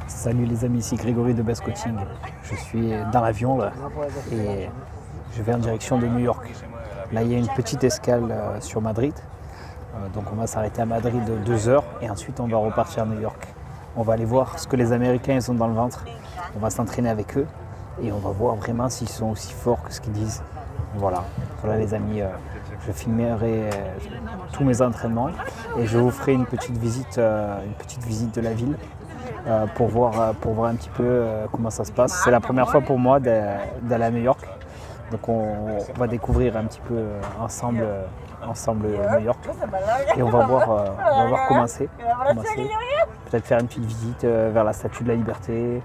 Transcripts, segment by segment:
Salut les amis, ici Grégory de Best Coaching. Je suis dans l'avion là et je vais en direction de New York. Là il y a une petite escale sur Madrid. Donc on va s'arrêter à Madrid 2 heures et ensuite on va repartir à New York. On va aller voir ce que les Américains ils ont dans le ventre. On va s'entraîner avec eux et on va voir vraiment s'ils sont aussi forts que ce qu'ils disent. Voilà les amis, je filmerai tous mes entraînements et je vous ferai une petite visite de la ville. Pour voir un petit peu comment ça se passe. C'est la première fois pour moi d'aller à New York. Donc on va découvrir un petit peu ensemble New York. Et on va voir comment c'est. Peut-être faire une petite visite vers la Statue de la Liberté.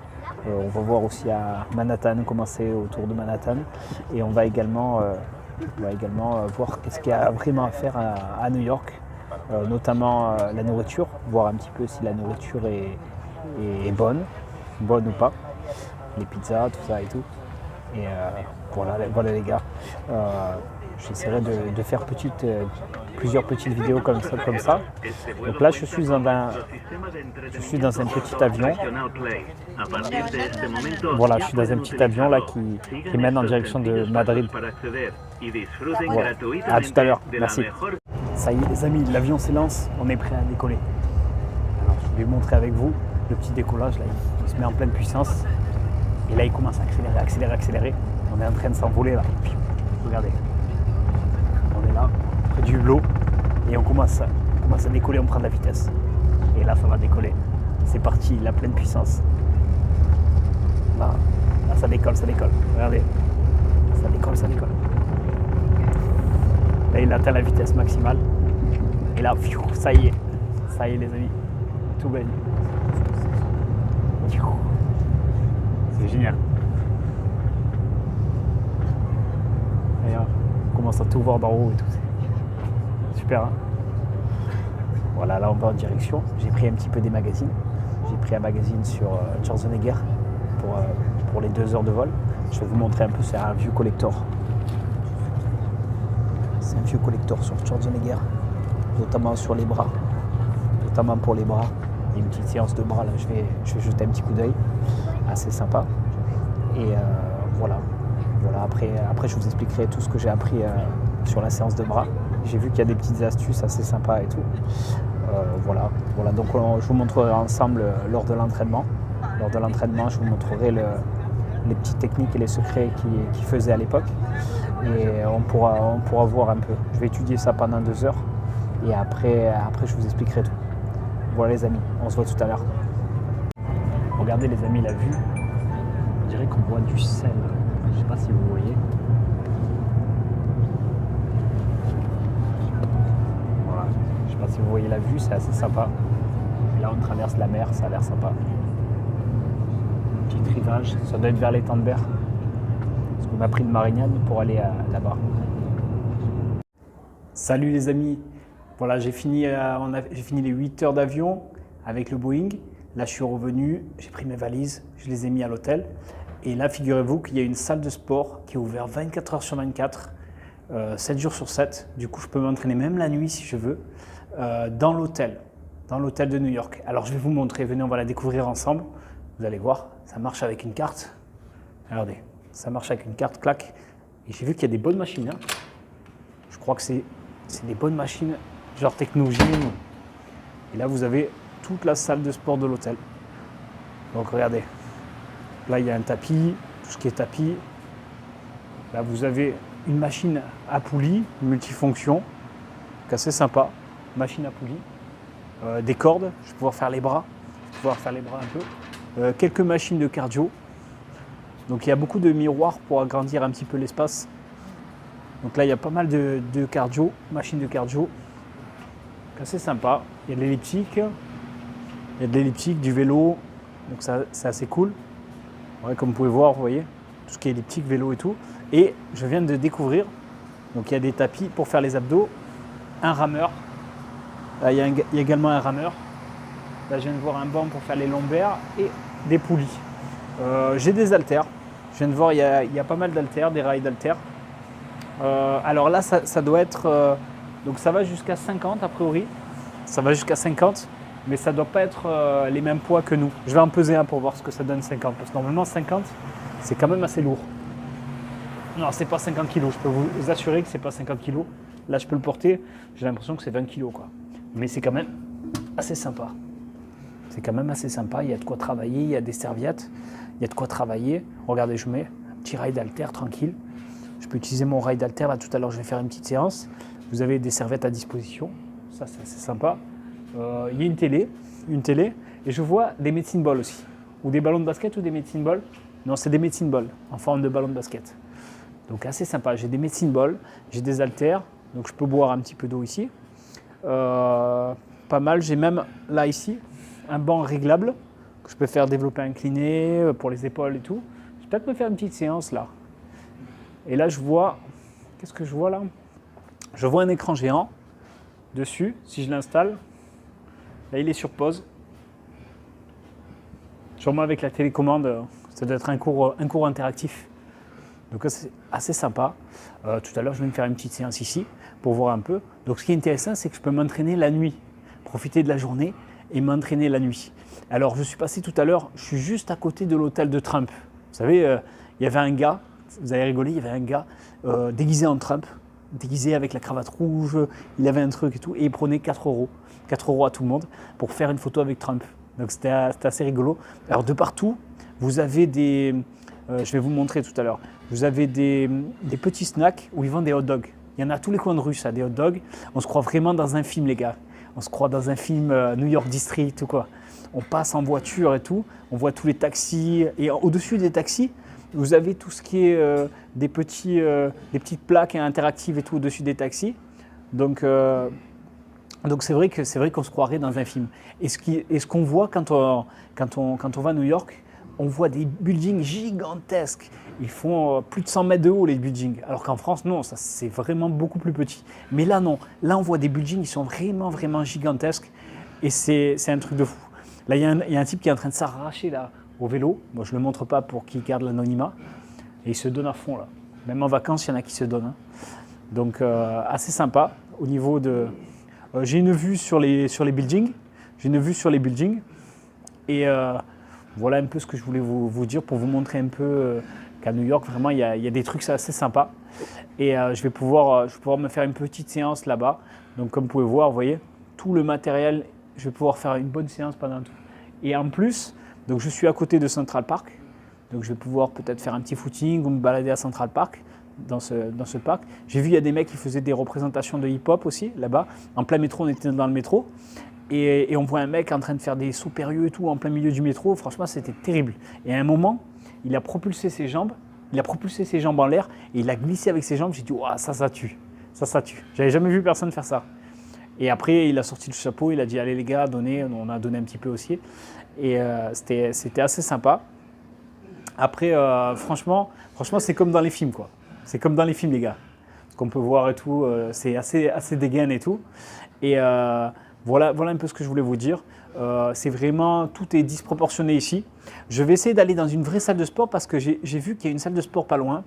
On va voir aussi à Manhattan, comment c'est autour de Manhattan. Et on va également voir qu'est-ce qu'il y a vraiment à faire à New York. Notamment la nourriture. Voir un petit peu si la nourriture est bonne ou pas, les pizzas, tout ça et tout. Et voilà les gars, j'essaierai de faire plusieurs petites vidéos comme ça. Donc là je suis dans un petit avion. Voilà, je suis dans un petit avion là qui mène en direction de Madrid. Voilà. À tout à l'heure, merci. Ça y est les amis, l'avion s'élance, on est prêt à décoller. Alors je vais vous montrer avec vous le petit décollage, là, il se met en pleine puissance. Et là, il commence à accélérer. On est en train de s'envoler, là. Regardez. On est là, près du hublot. Et on commence à décoller, on prend de la vitesse. Et là, ça va décoller. C'est parti, la pleine puissance. Là, ça décolle. Regardez. Ça décolle. Là, il atteint la vitesse maximale. Et là, ça y est les amis. Tout baigne. C'est génial. Et on commence à tout voir d'en haut et tout. Super, hein. Voilà, là on va en direction. J'ai pris un petit peu des magazines. J'ai pris un magazine sur Schwarzenegger pour les 2 heures de vol. Je vais vous montrer un peu, c'est un vieux collector. C'est un vieux collector sur Schwarzenegger, notamment sur les bras. Notamment pour les bras. Il y a une petite séance de bras là, je vais jeter un petit coup d'œil, assez sympa. Et voilà. Après je vous expliquerai tout ce que j'ai appris sur la séance de bras. J'ai vu qu'il y a des petites astuces assez sympas et tout. Voilà, donc je vous montrerai ensemble lors de l'entraînement. Lors de l'entraînement, je vous montrerai les petites techniques et les secrets qu'il faisait à l'époque. Et on pourra voir un peu. Je vais étudier ça pendant 2 heures. Et après je vous expliquerai tout. Voilà les amis, on se voit tout à l'heure. Regardez les amis la vue. On dirait qu'on voit du sel. Je ne sais pas si vous voyez. Voilà. Je ne sais pas si vous voyez la vue, c'est assez sympa. Et là on traverse la mer, ça a l'air sympa. Petit rivage, ça doit être vers l'étang de Berre. Parce qu'on a pris le Marignane pour aller là-bas. Salut les amis. Voilà, j'ai fini les 8 heures d'avion avec le Boeing. Là, je suis revenu, j'ai pris mes valises, je les ai mis à l'hôtel. Et là, figurez-vous qu'il y a une salle de sport qui est ouverte 24 heures sur 24, 7 jours sur 7. Du coup, je peux m'entraîner même la nuit si je veux, dans l'hôtel de New York. Alors, je vais vous montrer, venez, on va la découvrir ensemble. Vous allez voir, ça marche avec une carte. Regardez, ça marche avec une carte, clac. Et j'ai vu qu'il y a des bonnes machines. Hein. Je crois que c'est des bonnes machines. Genre technologie. Et là, vous avez toute la salle de sport de l'hôtel. Donc, regardez. Là, il y a un tapis, tout ce qui est tapis. Là, vous avez une machine à poulie, multifonction, assez sympa. Machine à poulie. Des cordes, je vais pouvoir faire les bras. Un peu. Quelques machines de cardio. Donc, il y a beaucoup de miroirs pour agrandir un petit peu l'espace. Donc là, il y a pas mal de cardio, machines de cardio. Assez sympa. Il y a de l'elliptique, du vélo, donc c'est assez cool. Ouais, comme vous pouvez voir, vous voyez, tout ce qui est elliptique, vélo et tout. Et je viens de découvrir, donc il y a des tapis pour faire les abdos, un rameur. Là, il y a également un rameur. Là, je viens de voir un banc pour faire les lombaires et des poulies. J'ai des haltères. Je viens de voir, il y a pas mal d'haltères, des rails d'haltères. Alors là, ça doit être... donc ça va jusqu'à 50 a priori. Ça va jusqu'à 50. mais ça ne doit pas être les mêmes poids que nous. Je vais en peser un pour voir ce que ça donne 50, parce que normalement 50, c'est quand même assez lourd. Non, c'est pas 50 kg, je peux vous assurer que c'est pas 50 kg. Là, je peux le porter, j'ai l'impression que c'est 20 kg, quoi. Mais c'est quand même assez sympa. C'est quand même assez sympa, il y a de quoi travailler, il y a des serviettes, il y a de quoi travailler. Regardez, je mets un petit rail d'halter tranquille. Je peux utiliser mon rail d'halter, là tout à l'heure je vais faire une petite séance. Vous avez des serviettes à disposition, ça c'est assez sympa. Il y a une télé, et je vois des medicine balls aussi. Ou des ballons de basket ou des medicine balls. Non, c'est des medicine balls en forme de ballon de basket. Donc assez sympa, j'ai des medicine balls, j'ai des haltères, donc je peux boire un petit peu d'eau ici. Pas mal, j'ai même là ici un banc réglable que je peux faire développer incliné pour les épaules et tout. Je vais peut-être me faire une petite séance là. Et là je vois, qu'est-ce que je vois là? Je vois un écran géant dessus, si je l'installe. Là il est sur pause. Sûrement avec la télécommande, ça doit être un cours interactif. Donc c'est assez sympa. Tout à l'heure je vais me faire une petite séance ici pour voir un peu. Donc ce qui est intéressant c'est que je peux m'entraîner la nuit, profiter de la journée et m'entraîner la nuit. Alors je suis passé tout à l'heure, je suis juste à côté de l'hôtel de Trump. Vous savez, il y avait un gars, vous avez rigolé, il y avait un gars déguisé en Trump, déguisé avec la cravate rouge, il avait un truc et tout, et il prenait 4 euros. 4 euros à tout le monde pour faire une photo avec Trump. Donc c'était assez rigolo. Alors de partout, vous avez des... je vais vous montrer tout à l'heure. Vous avez des petits snacks où ils vendent des hot dogs. Il y en a à tous les coins de rue, ça, des hot dogs. On se croit vraiment dans un film, les gars. On se croit dans un film New York District ou quoi. On passe en voiture et tout. On voit tous les taxis. Et au-dessus des taxis, vous avez tout ce qui est des petites plaques interactives et tout au-dessus des taxis. Donc c'est vrai qu'on se croirait dans un film. Et ce qu'on voit quand on va à New York, on voit des buildings gigantesques. Ils font plus de 100 mètres de haut, les buildings. Alors qu'en France, non, ça c'est vraiment beaucoup plus petit. Mais là, non. Là, on voit des buildings qui sont vraiment, vraiment gigantesques. Et c'est un truc de fou. Là, il y a un type qui est en train de s'arracher là, au vélo. Moi, je ne le montre pas pour qu'il garde l'anonymat. Et il se donne à fond, là. Même en vacances, il y en a qui se donnent. Hein. Donc, assez sympa. Au niveau de... j'ai une vue sur les buildings. Et voilà un peu ce que je voulais vous dire pour vous montrer un peu qu'à New York, vraiment, il y a des trucs assez sympas. Et je vais pouvoir me faire une petite séance là-bas. Donc, comme vous pouvez voir, vous voyez, tout le matériel, je vais pouvoir faire une bonne séance pendant tout. Et en plus, donc je suis à côté de Central Park. Donc, je vais pouvoir peut-être faire un petit footing ou me balader à Central Park, dans ce parc. J'ai vu, il y a des mecs qui faisaient des représentations de hip-hop aussi, là-bas. En plein métro, on était dans le métro. Et on voit un mec en train de faire des sauts périlleux et tout en plein milieu du métro. Franchement, c'était terrible. Et à un moment, il a propulsé ses jambes en l'air et il a glissé avec ses jambes. J'ai dit, ouah, ça tue. Ça tue. J'avais jamais vu personne faire ça. Et après, il a sorti le chapeau, il a dit, allez les gars, donnez. On a donné un petit peu aussi. Et c'était assez sympa. Après, franchement, c'est comme dans les films, quoi. C'est comme dans les films, les gars. Ce qu'on peut voir et tout, c'est assez dégaine et tout. Et voilà un peu ce que je voulais vous dire. C'est vraiment, tout est disproportionné ici. Je vais essayer d'aller dans une vraie salle de sport parce que j'ai vu qu'il y a une salle de sport pas loin,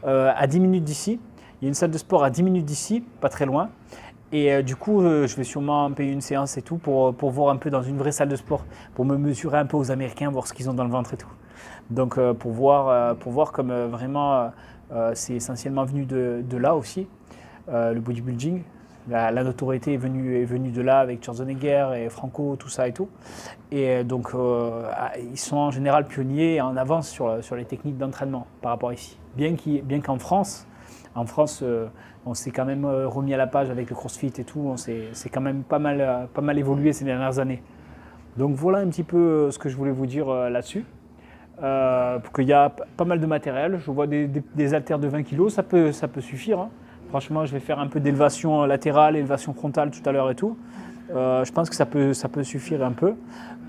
à 10 minutes d'ici. Il y a une salle de sport à 10 minutes d'ici, pas très loin. Et du coup, je vais sûrement payer une séance et tout pour voir un peu dans une vraie salle de sport, pour me mesurer un peu aux Américains, voir ce qu'ils ont dans le ventre et tout. Donc pour voir comme vraiment c'est essentiellement venu de là aussi, le bodybuilding. La notoriété est venue de là avec Schwarzenegger et Franco, tout ça et tout. Et donc ils sont en général pionniers et en avance sur les techniques d'entraînement par rapport à ici. Bien qu'en France, on s'est quand même remis à la page avec le CrossFit et tout. C'est quand même pas mal évolué ces dernières années. Donc voilà un petit peu ce que je voulais vous dire là-dessus. Qu'il y a pas mal de matériel. Je vois des haltères de 20 kg, ça peut suffire. Hein. Franchement, je vais faire un peu d'élévation latérale, élévation frontale tout à l'heure et tout. Je pense que ça peut suffire un peu.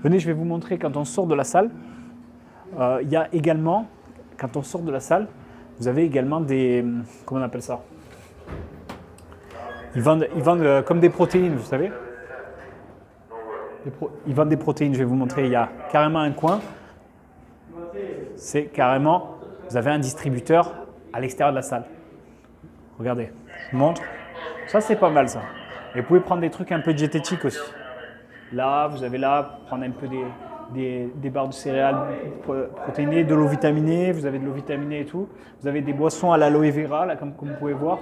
Venez, je vais vous montrer quand on sort de la salle. Il y a également, quand on sort de la salle, vous avez également des... Comment on appelle ça? Ils vendent comme des protéines, vous savez. Ils vendent des protéines, je vais vous montrer. Il y a carrément un coin. C'est carrément, vous avez un distributeur à l'extérieur de la salle. Regardez, je vous montre. Ça, c'est pas mal, ça. Et vous pouvez prendre des trucs un peu diététiques aussi. Là, vous avez là, prendre un peu des barres de céréales protéinées, de l'eau vitaminée, vous avez de l'eau vitaminée et tout. Vous avez des boissons à l'aloe vera, là, comme vous pouvez voir.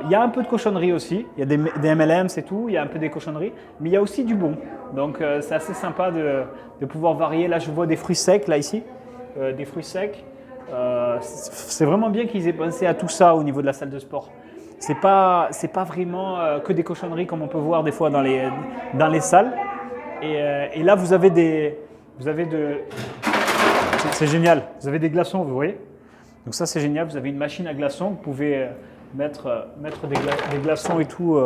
Il y a un peu de cochonnerie aussi, il y a des M&M's et tout, il y a un peu des cochonneries, mais il y a aussi du bon. Donc c'est assez sympa de pouvoir varier. Là, je vois des fruits secs, là, ici, des fruits secs. C'est vraiment bien qu'ils aient pensé à tout ça au niveau de la salle de sport. C'est pas vraiment que des cochonneries comme on peut voir des fois dans les salles. Et là, vous avez c'est génial, vous avez des glaçons, vous voyez. Donc ça, c'est génial, vous avez une machine à glaçons, vous pouvez mettre des glaçons et tout,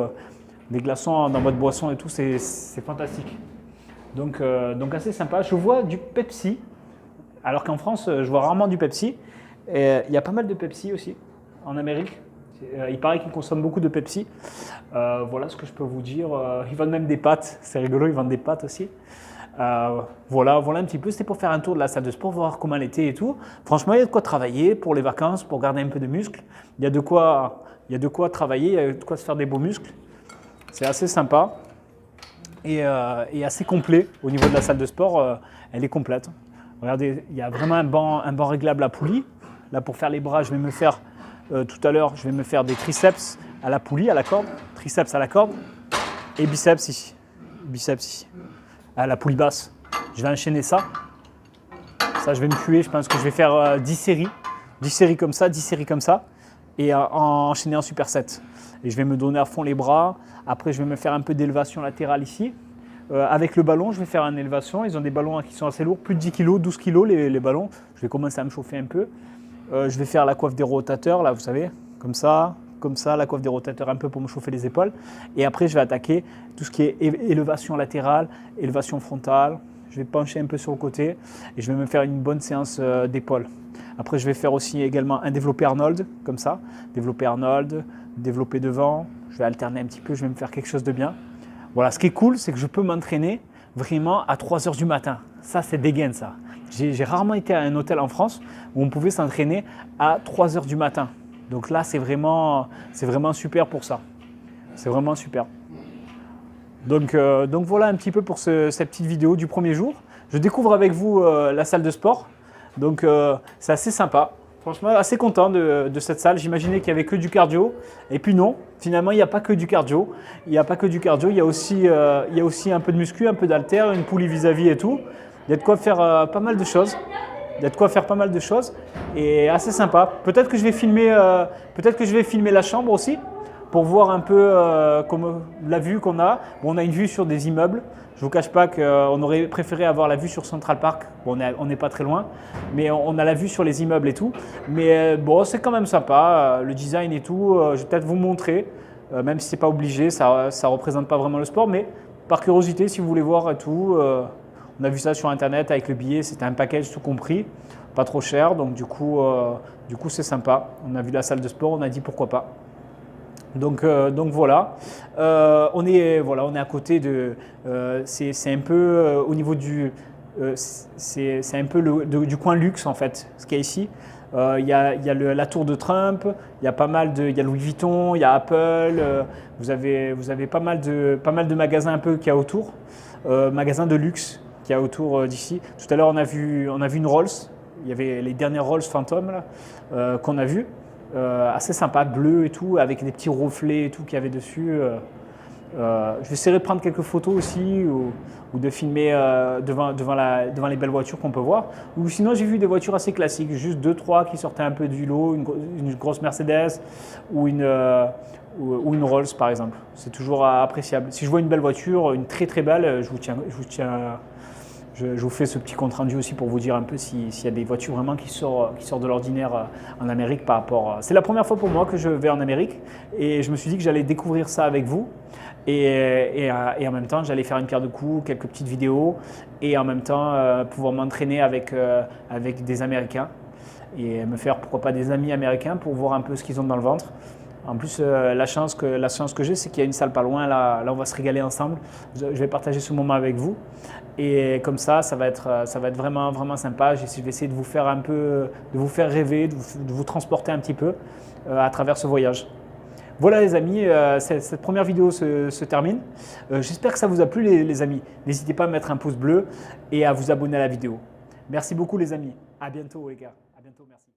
des glaçons dans votre boisson et tout, c'est fantastique. Donc assez sympa. Je vois du Pepsi, alors qu'en France, je vois rarement du Pepsi. Et il y a pas mal de Pepsi aussi en Amérique. Il paraît qu'ils consomment beaucoup de Pepsi. Voilà ce que je peux vous dire. Ils vendent même des pâtes, c'est rigolo, ils vendent des pâtes aussi. Voilà un petit peu, c'était pour faire un tour de la salle de sport, voir comment elle était et tout. Franchement, il y a de quoi travailler pour les vacances, pour garder un peu de muscles. Il y a de quoi travailler, il y a de quoi se faire des beaux muscles. C'est assez sympa et assez complet au niveau de la salle de sport. Elle est complète. Regardez, il y a vraiment un banc réglable à poulie. Là, pour faire les bras, je vais me faire tout à l'heure, je vais me faire des triceps à la poulie, à la corde, triceps à la corde et biceps ici, à la poulie basse. Je vais enchaîner ça. Ça, je vais me tuer. Je pense que je vais faire 10 séries comme ça, 10 séries comme ça, et enchaîner en superset. Et je vais me donner à fond les bras. Après, je vais me faire un peu d'élévation latérale ici. Avec le ballon, je vais faire une élévation. Ils ont des ballons qui sont assez lourds, plus de 10 kg, 12 kg les ballons. Je vais commencer à me chauffer un peu. Je vais faire la coiffe des rotateurs, là, vous savez, comme ça, la coiffe des rotateurs un peu pour me chauffer les épaules. Et après, je vais attaquer tout ce qui est élévation latérale, élévation frontale. Je vais pencher un peu sur le côté et je vais me faire une bonne séance d'épaules. Après, je vais faire aussi également un développé Arnold, comme ça. Développé Arnold, développé devant. Je vais alterner un petit peu, je vais me faire quelque chose de bien. Voilà, ce qui est cool, c'est que je peux m'entraîner vraiment à 3 h du matin. Ça, c'est dégaine, ça. J'ai rarement été à un hôtel en France où on pouvait s'entraîner à 3 h du matin. Donc là, c'est vraiment super pour ça. C'est vraiment super. Donc voilà un petit peu pour cette petite vidéo du premier jour. Je découvre avec vous la salle de sport. Donc c'est assez sympa. Franchement, assez content de cette salle. J'imaginais qu'il n'y avait que du cardio. Et puis non, finalement, il n'y a pas que du cardio. Il y a aussi un peu de muscu, un peu d'haltère, une poulie vis-à-vis et tout. Il y a de quoi faire pas mal de choses. Et assez sympa. Peut-être que je vais filmer la chambre aussi pour voir un peu la vue qu'on a. Bon, on a une vue sur des immeubles. Je ne vous cache pas qu'on aurait préféré avoir la vue sur Central Park. Bon, on n'est pas très loin, mais on a la vue sur les immeubles et tout. Mais bon, c'est quand même sympa, le design et tout. Je vais peut-être vous montrer, même si ce n'est pas obligé, ça ne représente pas vraiment le sport. Mais par curiosité, si vous voulez voir et tout, on a vu ça sur Internet avec le billet. C'était un package tout compris, pas trop cher. Donc du coup c'est sympa. On a vu la salle de sport, on a dit pourquoi pas. Donc voilà, on est à côté de, c'est un peu au niveau du, c'est un peu du coin luxe en fait, ce qu'il y a ici. Il y a la tour de Trump, il y a Louis Vuitton, il y a Apple, vous avez pas mal de magasins un peu qu'il y a autour, magasins de luxe qu'il y a autour d'ici. Tout à l'heure on a vu une Rolls, il y avait les dernières Rolls Phantom là, qu'on a vu. Assez sympa, bleu et tout, avec des petits reflets et tout qu'il y avait dessus. Je vais essayer de prendre quelques photos aussi ou de filmer devant les belles voitures qu'on peut voir. Ou sinon, j'ai vu des voitures assez classiques, juste 2-3 qui sortaient un peu du lot, une grosse Mercedes ou une Rolls par exemple. C'est toujours appréciable. Si je vois une belle voiture, une très très belle, je vous fais ce petit compte rendu aussi pour vous dire un peu s'il y a des voitures vraiment qui sortent de l'ordinaire en Amérique par rapport. C'est la première fois pour moi que je vais en Amérique et je me suis dit que j'allais découvrir ça avec vous et en même temps j'allais faire une pierre de coups, quelques petites vidéos et en même temps pouvoir m'entraîner avec des Américains et me faire pourquoi pas des amis américains pour voir un peu ce qu'ils ont dans le ventre. En plus, la chance que j'ai, c'est qu'il y a une salle pas loin. Là, on va se régaler ensemble. Je vais partager ce moment avec vous. Et comme ça va être vraiment, vraiment sympa. Je vais essayer de vous faire un peu, de vous faire rêver, de vous transporter un petit peu à travers ce voyage. Voilà les amis, cette première vidéo se termine. J'espère que ça vous a plu les amis. N'hésitez pas à mettre un pouce bleu et à vous abonner à la vidéo. Merci beaucoup les amis. À bientôt les gars. À bientôt, merci.